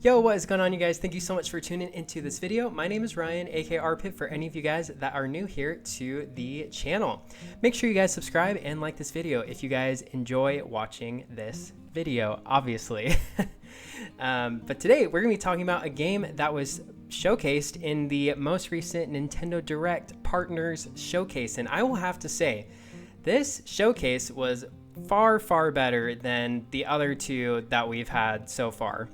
Yo, what is going on, you guys? Thank you so much for tuning into this video. My name is Ryan, aka RPit, for any of you guys that are new here to the channel. Make sure you guys subscribe and like this video if you guys enjoy watching this video, obviously. But today we're going to be talking about a game that was showcased in the most recent Nintendo Direct Partners Showcase. And I will have to say, this showcase was far better than the other two that we've had so far.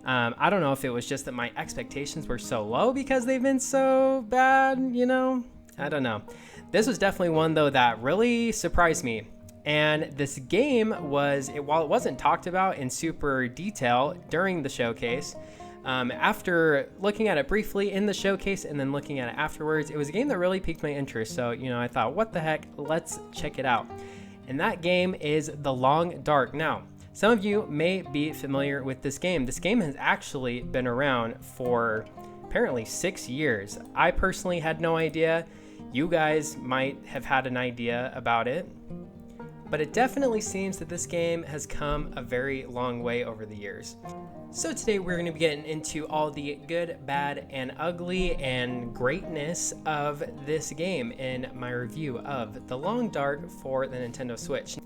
I don't know if it was just that my expectations were so low because they've been so bad, I don't know. This was definitely one, though, that really surprised me. And this game while it wasn't talked about in super detail during the showcase, after looking at it briefly in the showcase and then looking at it afterwards, it was a game that really piqued my interest. So, I thought, what the heck, let's check it out. And that game is The Long Dark. Now, some of you may be familiar with this game. This game has actually been around for apparently 6 years. I personally had no idea. You guys might have had an idea about it. But it definitely seems that this game has come a very long way over the years. So today we're going to be getting into all the good, bad, and ugly and greatness of this game in my review of The Long Dark for the Nintendo Switch.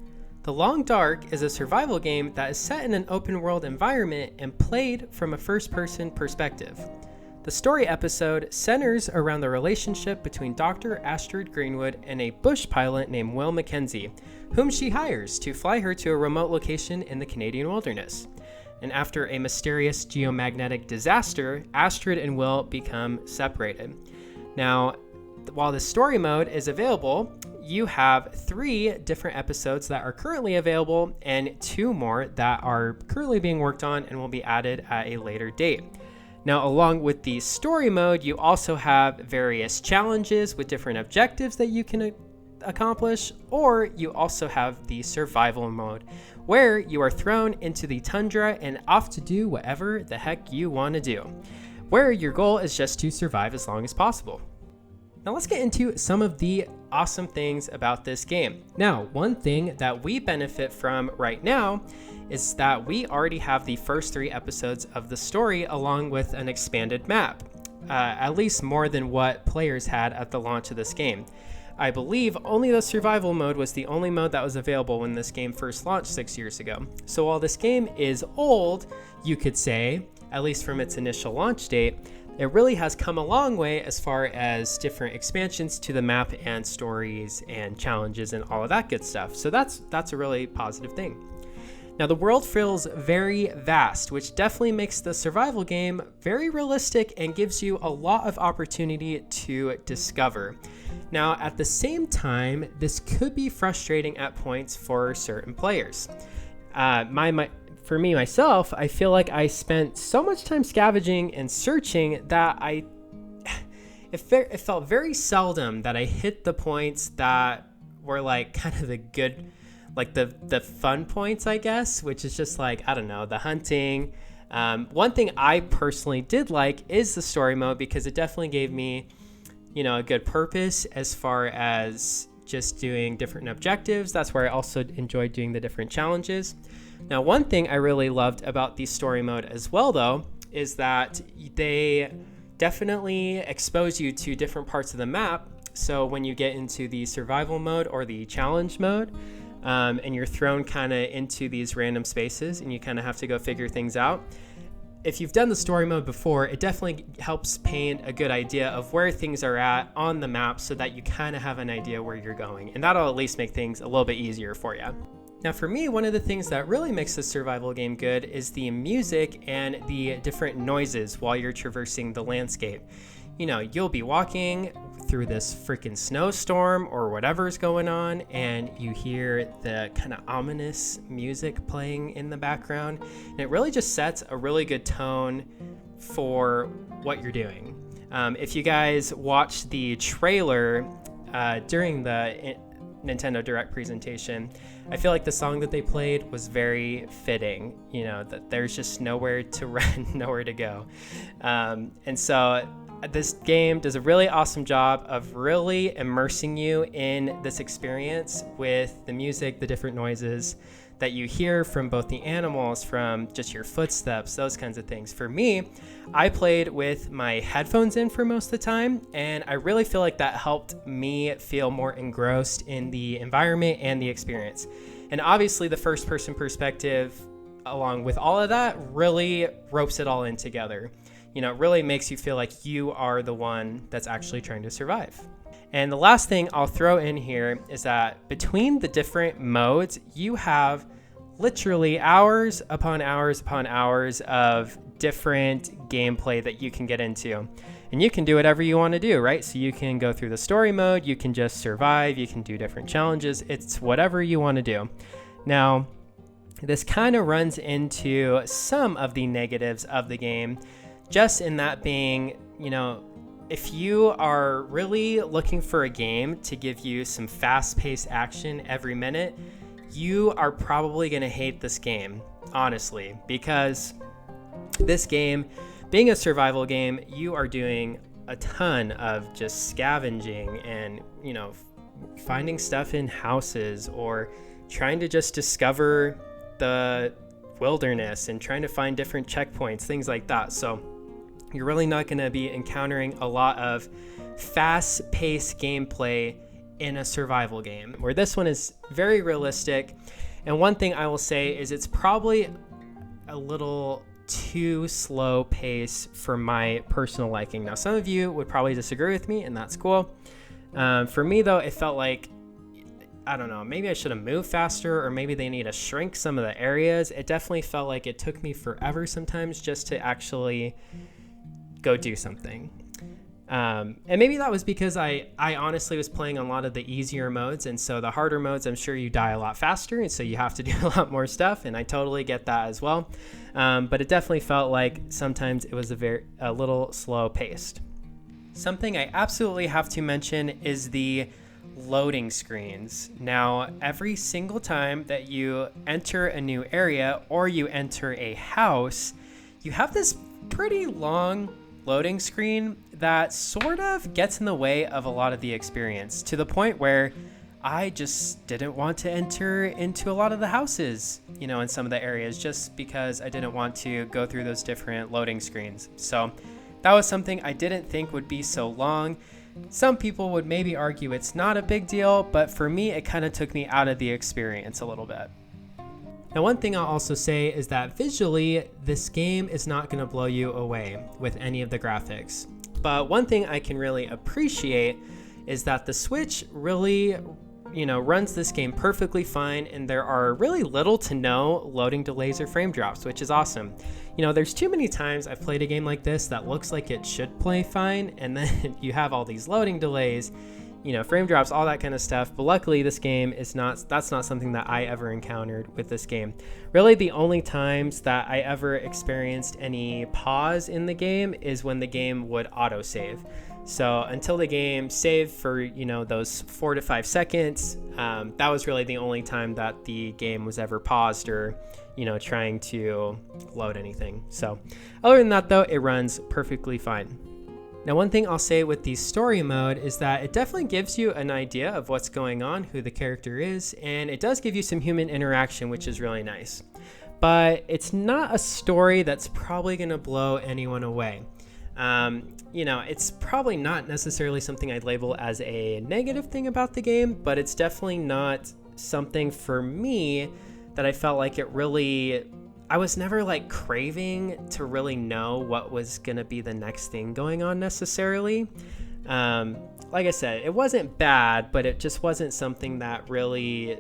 The Long Dark is a survival game that is set in an open world environment and played from a first-person perspective. The story episode centers around the relationship between Dr. Astrid Greenwood and a bush pilot named Will Mackenzie, whom she hires to fly her to a remote location in the Canadian wilderness. And after a mysterious geomagnetic disaster, Astrid and Will become separated. Now, while the story mode is available, you have 3 different episodes that are currently available and 2 more that are currently being worked on and will be added at a later date. Now, along with the story mode, you also have various challenges with different objectives that you can accomplish, or you also have the survival mode, where you are thrown into the tundra and off to do whatever the heck you want to do, where your goal is just to survive as long as possible. Now let's get into some of the awesome things about this game. Now, one thing that we benefit from right now is that we already have the first 3 episodes of the story along with an expanded map, at least more than what players had at the launch of this game. I believe only the survival mode was the only mode that was available when this game first launched 6 years ago. So while this game is old, you could say, at least from its initial launch date, it really has come a long way as far as different expansions to the map and stories and challenges and all of that good stuff. So that's a really positive thing. Now, the world feels very vast, which definitely makes the survival game very realistic and gives you a lot of opportunity to discover. Now, at the same time, this could be frustrating at points for certain players. For me, myself, I feel like I spent so much time scavenging and searching that it felt very seldom that I hit the points that were like kind of the good, like the fun points, I guess, which is just like, I don't know, the hunting. One thing I personally did like is the story mode because it definitely gave me, a good purpose as far as just doing different objectives. That's where I also enjoyed doing the different challenges. Now, one thing I really loved about the story mode as well, though, is that they definitely expose you to different parts of the map. So when you get into the survival mode or the challenge mode, and you're thrown kind of into these random spaces and you kind of have to go figure things out. If you've done the story mode before, it definitely helps paint a good idea of where things are at on the map so that you kind of have an idea where you're going. And that'll at least make things a little bit easier for you. Now, for me, one of the things that really makes this survival game good is the music and the different noises while you're traversing the landscape. You'll be walking through this freaking snowstorm or whatever's going on, and you hear the kind of ominous music playing in the background. And it really just sets a really good tone for what you're doing. If you guys watched the trailer during the Nintendo Direct presentation, I feel like the song that they played was very fitting, that there's just nowhere to run, nowhere to go. And so this game does a really awesome job of really immersing you in this experience with the music, the different noises, that you hear from both the animals, from just your footsteps, those kinds of things. For me, I played with my headphones in for most of the time, and I really feel like that helped me feel more engrossed in the environment and the experience. And obviously the first person perspective, along with all of that, really ropes it all in together. It really makes you feel like you are the one that's actually trying to survive. And the last thing I'll throw in here is that between the different modes, you have literally hours upon hours upon hours of different gameplay that you can get into. And you can do whatever you want to do, right? So you can go through the story mode, you can just survive, you can do different challenges. It's whatever you want to do. Now, this kind of runs into some of the negatives of the game, just in that being, if you are really looking for a game to give you some fast-paced action every minute, you are probably going to hate this game, honestly, because this game, being a survival game, you are doing a ton of just scavenging and, finding stuff in houses or trying to just discover the wilderness and trying to find different checkpoints, things like that. So you're really not going to be encountering a lot of fast-paced gameplay in a survival game, where this one is very realistic. And one thing I will say is it's probably a little too slow pace for my personal liking. Now, some of you would probably disagree with me, and that's cool. For me, though, it felt like, I don't know, maybe I should have moved faster, or maybe they need to shrink some of the areas. It definitely felt like it took me forever sometimes just to actually go do something. And maybe that was because I honestly was playing on a lot of the easier modes, and so the harder modes, I'm sure you die a lot faster, and so you have to do a lot more stuff, and I totally get that as well. But it definitely felt like sometimes it was a little slow paced. Something I absolutely have to mention is the loading screens. Now, every single time that you enter a new area or you enter a house, you have this pretty long loading screen that sort of gets in the way of a lot of the experience, to the point where I just didn't want to enter into a lot of the houses, in some of the areas, just because I didn't want to go through those different loading screens. So that was something I didn't think would be so long. Some people would maybe argue it's not a big deal, but for me, it kind of took me out of the experience a little bit. Now, one thing I'll also say is that visually, this game is not going to blow you away with any of the graphics. But one thing I can really appreciate is that the Switch really, runs this game perfectly fine, and there are really little to no loading delays or frame drops, which is awesome. There's too many times I've played a game like this that looks like it should play fine, and then you have all these loading delays, frame drops, all that kind of stuff. But luckily this game that's not something that I ever encountered with this game. Really, the only times that I ever experienced any pause in the game is when the game would autosave. So until the game saved for, those 4 to 5 seconds, that was really the only time that the game was ever paused or, trying to load anything. So other than that, though, it runs perfectly fine. Now, one thing I'll say with the story mode is that it definitely gives you an idea of what's going on, who the character is, and it does give you some human interaction, which is really nice. But it's not a story that's probably going to blow anyone away. It's probably not necessarily something I'd label as a negative thing about the game, but it's definitely not something for me that I felt like it really... I was never craving to really know what was going to be the next thing going on necessarily. Like I said, it wasn't bad, but it just wasn't something that really,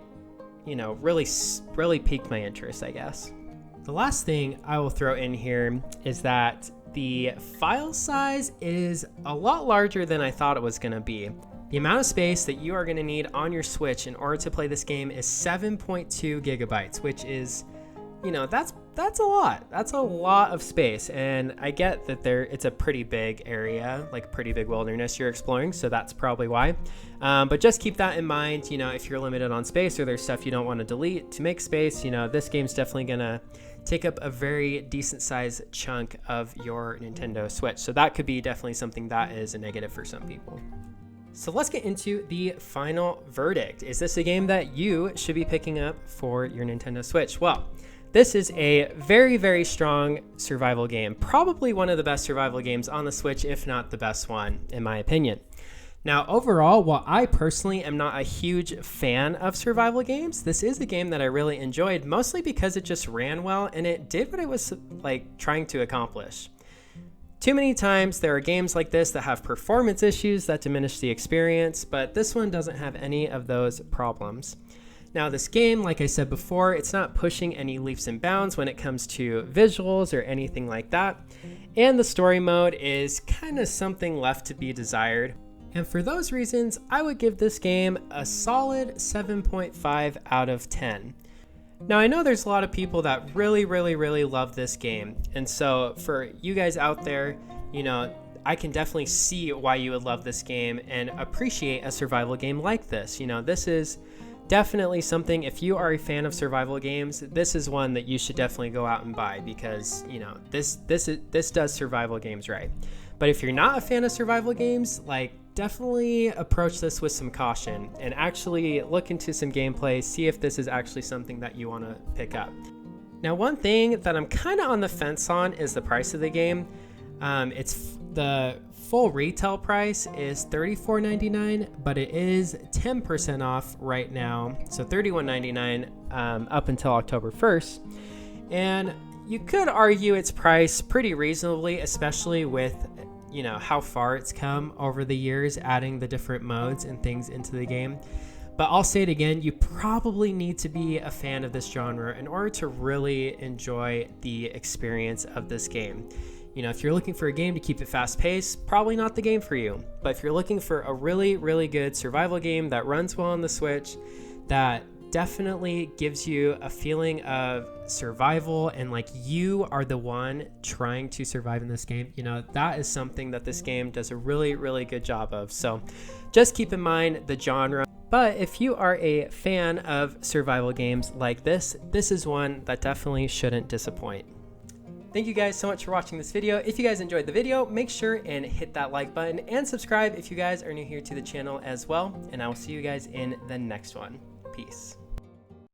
really piqued my interest, I guess. The last thing I will throw in here is that the file size is a lot larger than I thought it was going to be. The amount of space that you are going to need on your Switch in order to play this game is 7.2 gigabytes, which is... that's a lot. That's a lot of space. And I get that it's a pretty big area, pretty big wilderness you're exploring. So that's probably why. But just keep that in mind, if you're limited on space or there's stuff you don't want to delete to make space, this game's definitely going to take up a very decent sized chunk of your Nintendo Switch. So that could be definitely something that is a negative for some people. So let's get into the final verdict. Is this a game that you should be picking up for your Nintendo Switch? Well, this is a very, very strong survival game. Probably one of the best survival games on the Switch, if not the best one, in my opinion. Now, overall, while I personally am not a huge fan of survival games, this is a game that I really enjoyed, mostly because it just ran well and it did what it was trying to accomplish. Too many times there are games like this that have performance issues that diminish the experience, but this one doesn't have any of those problems. Now, this game, like I said before, it's not pushing any leaps and bounds when it comes to visuals or anything like that, and the story mode is kind of something left to be desired. And for those reasons, I would give this game a solid 7.5 out of 10. Now, I know there's a lot of people that really, really, really love this game. And so for you guys out there, I can definitely see why you would love this game and appreciate a survival game like this. This is definitely something, if you are a fan of survival games, this is one that you should definitely go out and buy because, this does survival games right. But if you're not a fan of survival games, definitely approach this with some caution and actually look into some gameplay, see if this is actually something that you want to pick up. Now, one thing that I'm kind of on the fence on is the price of the game. It's the full retail price is $34.99, but it is 10% off right now, so $31.99 up until October 1st. And you could argue its price pretty reasonably, especially with how far it's come over the years, adding the different modes and things into the game. But I'll say it again, you probably need to be a fan of this genre in order to really enjoy the experience of this game. If you're looking for a game to keep it fast paced, probably not the game for you. But if you're looking for a really, really good survival game that runs well on the Switch, that definitely gives you a feeling of survival and you are the one trying to survive in this game, that is something that this game does a really, really good job of. So just keep in mind the genre. But if you are a fan of survival games like this is one that definitely shouldn't disappoint. Thank you guys so much for watching this video. If you guys enjoyed the video, make sure and hit that like button and subscribe if you guys are new here to the channel as well. And I will see you guys in the next one. Peace.